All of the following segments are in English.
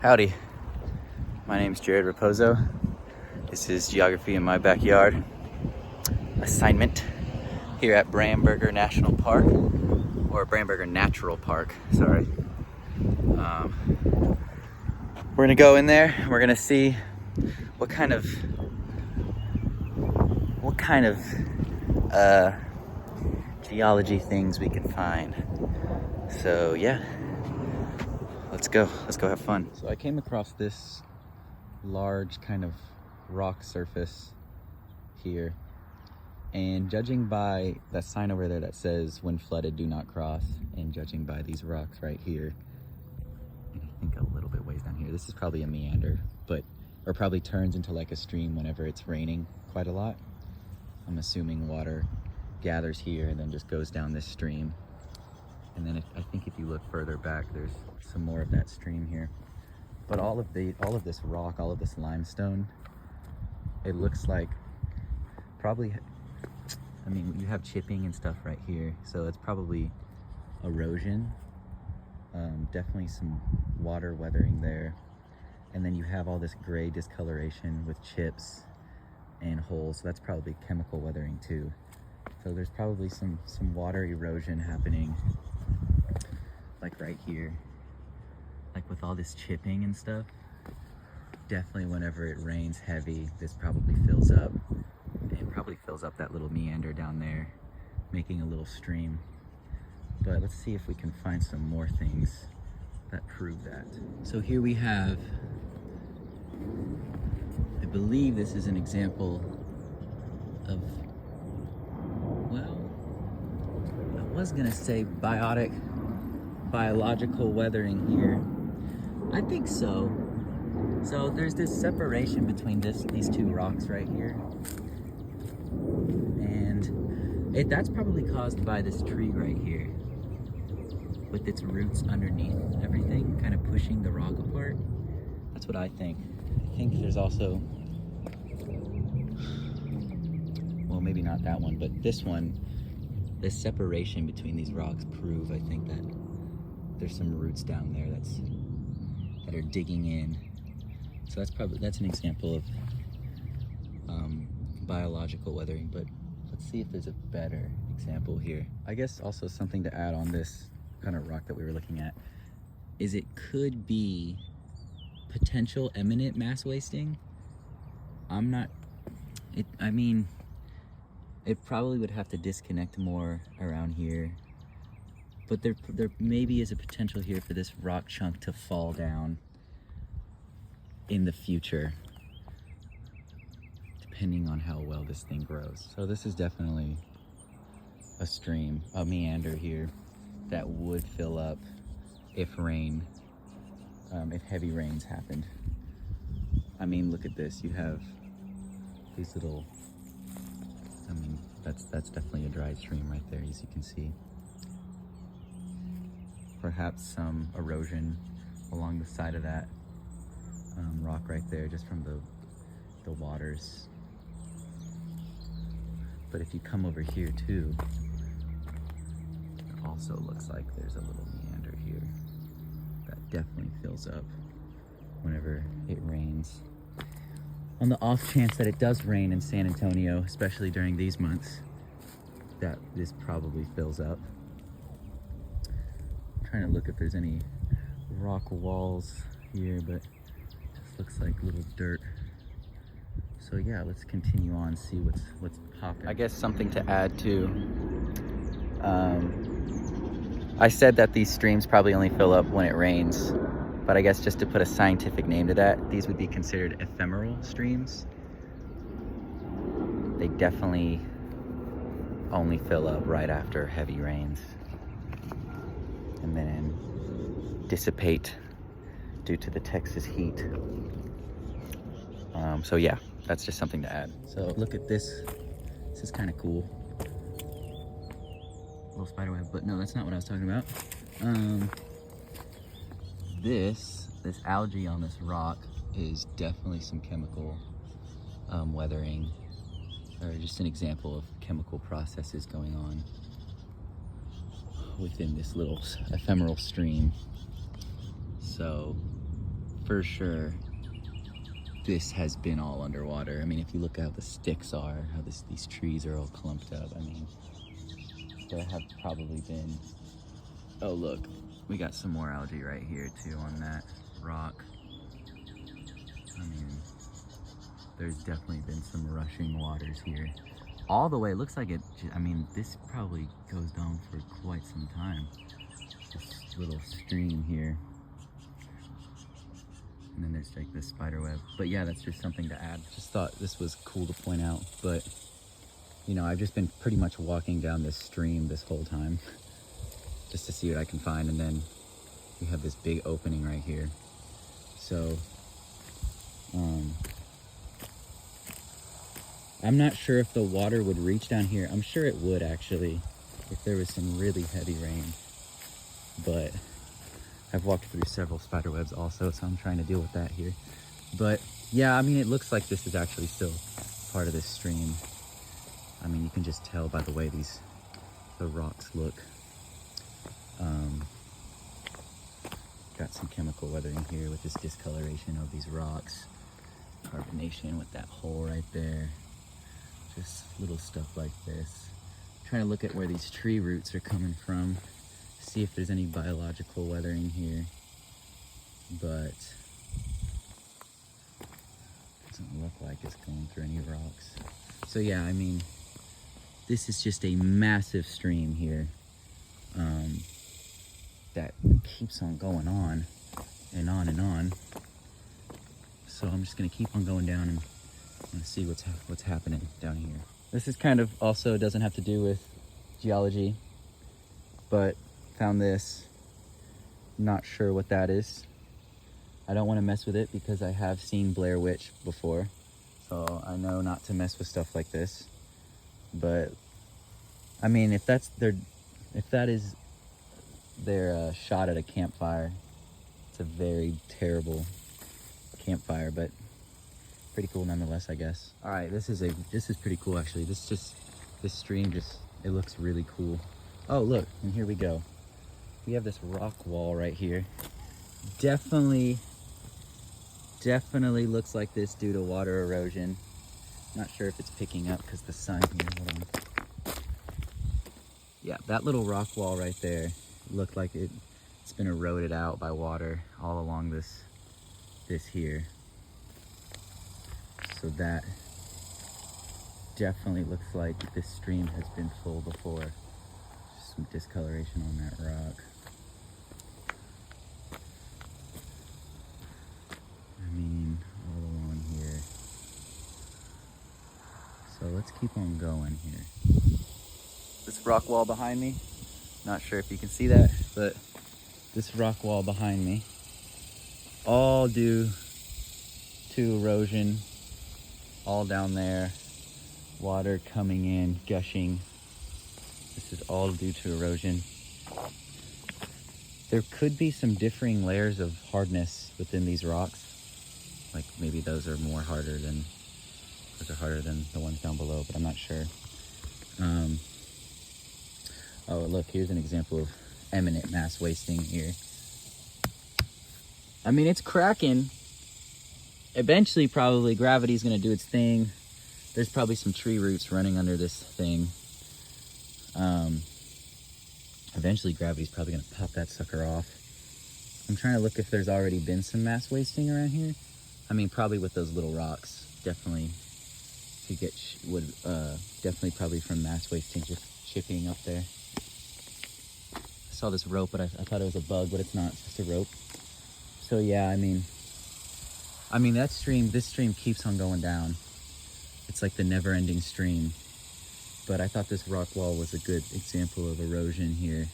Howdy, my name's Raposo. This is Geography in My Backyard assignment here at Bramberger National Park, or Bramberger Natural Park, sorry. We're gonna go in there and we're gonna see what kind of geology things we can find. So yeah, let's go have fun. So I came across this large kind of rock surface here, and judging by that sign over there that says when flooded do not cross, and judging by these rocks right here, and I think a little bit ways down here, this is probably a meander, or probably turns into like a stream whenever it's raining quite a lot. I'm assuming water gathers here and then just goes down this stream. And then I think if you look further back, there's some more of that stream here. But all of this rock, all of this limestone, it looks like probably, I mean, you have chipping and stuff right here, so it's probably erosion. Definitely some water weathering there. And then you have all this gray discoloration with chips and holes, so that's probably chemical weathering too. So there's probably some water erosion happening, like right here, like with all this chipping and stuff. Definitely whenever it rains heavy, this probably fills up. It probably fills up that little meander down there, making a little stream. But let's see if we can find some more things that prove that. So here we have, I believe this is an example of, well, I was gonna say biological weathering here. I think so. So there's this separation between these two rocks right here. And that's probably caused by this tree right here, with its roots underneath everything, kind of pushing the rock apart. That's what I think. I think there's also, well, maybe not that one, but this one, this separation between these rocks prove, I think, that there's some roots down there that are digging in. So that's an example of biological weathering. But let's see if there's a better example here. I guess also something to add on this kind of rock that we were looking at is it could be potential imminent mass wasting. I mean, it probably would have to disconnect more around here, but there maybe is a potential here for this rock chunk to fall down in the future, depending on how well this thing grows. So this is definitely a stream, a meander here that would fill up if heavy rains happened. I mean, look at this. You have these little, I mean, that's definitely a dry stream right there, as you can see. Perhaps some erosion along the side of that rock right there, just from the waters. But if you come over here too, it also looks like there's a little meander here that definitely fills up whenever it rains. On the off chance that it does rain in San Antonio, especially during these months, that this probably fills up. I'm trying to look if there's any rock walls here, but it just looks like little dirt. So yeah, let's continue on, see what's popping. I guess something to add to, I said that these streams probably only fill up when it rains, but I guess just to put a scientific name to that, these would be considered ephemeral streams. They definitely only fill up right after heavy rains and then dissipate due to the Texas heat. So yeah, that's just something to add. So look at this. This is kind of cool. Little spider web, but no, that's not what I was talking about. This algae on this rock is definitely some chemical weathering, or just an example of chemical processes going on within this little ephemeral stream. So for sure this has been all underwater. I mean, if you look at how the sticks are, how these trees are all clumped up, I mean, there have probably been, oh look, we got some more algae right here too on that rock. I mean, there's definitely been some rushing waters here. All the way, it looks like it, I mean, this probably goes down for quite some time. This little stream here. And then there's like this spider web. But yeah, that's just something to add. Just thought this was cool to point out. But, you know, I've just been pretty much walking down this stream this whole time just to see what I can find. And then we have this big opening right here. So, I'm not sure if the water would reach down here. I'm sure it would actually, if there was some really heavy rain. But I've walked through several spider webs also, so I'm trying to deal with that here. But yeah, I mean, it looks like this is actually still part of this stream. I mean, you can just tell by the way the rocks look. Got some chemical weathering here with this discoloration of these rocks. Carbonation with that hole right there. Just little stuff like this. Trying to look at where these tree roots are coming from. See if there's any biological weathering here. But doesn't look like it's going through any rocks. So yeah, I mean, this is just a massive stream here that keeps on going on and on and on. So I'm just gonna keep on going down and I'm gonna see what's happening down here. This is kind of also doesn't have to do with geology, but found this. Not sure what that is. I don't want to mess with it because I have seen Blair Witch before, so I know not to mess with stuff like this. But I mean, if that is their shot at a campfire, it's a very terrible campfire, but pretty cool nonetheless, I guess. All right, this is pretty cool actually. This stream it looks really cool. Oh look, and here we go. We have this rock wall right here. Definitely looks like this due to water erosion. Not sure if it's picking up because the sun here. Hold on. Yeah, that little rock wall right there looked like it's been eroded out by water all along this here. So that definitely looks like this stream has been full before. Just some discoloration on that rock. I mean, all along here. So let's keep on going here. This rock wall behind me, not sure if you can see that, but this rock wall behind me, all due to erosion, all down there, water coming in, gushing. This is all due to erosion. There could be some differing layers of hardness within these rocks. Like maybe those are harder than the ones down below, but I'm not sure. Oh, look, here's an example of eminent mass wasting here. I mean, it's cracking. Eventually, probably, gravity's gonna do its thing. There's probably some tree roots running under this thing. Eventually, gravity's probably gonna pop that sucker off. I'm trying to look if there's already been some mass wasting around here. I mean, probably with those little rocks, definitely definitely probably from mass wasting, just chipping up there. I saw this rope, but I thought it was a bug, but it's not, it's just a rope. So yeah, I mean, this stream keeps on going down. It's like the never-ending stream. But I thought this rock wall was a good example of erosion here.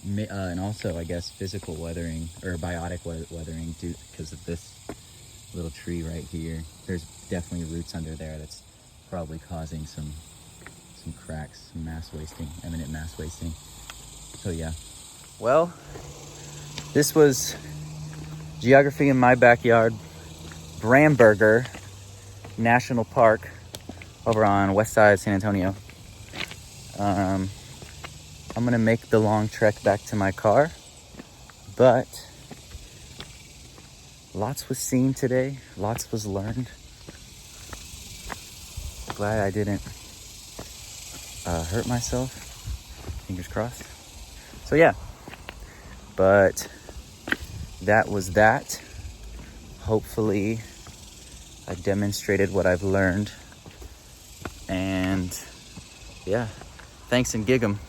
And also, I guess, physical weathering, or biotic weathering, because of this little tree right here. There's definitely roots under there that's probably causing some cracks, some mass wasting, eminent mass wasting. So yeah. Well, this was Geography in My Backyard, Bramberger National Park over on west side of San Antonio. I'm gonna make the long trek back to my car, but lots was seen today. Lots was learned. Glad I didn't hurt myself. Fingers crossed. So yeah, but that was that. Hopefully I demonstrated what I've learned. And yeah, thanks and gig 'em.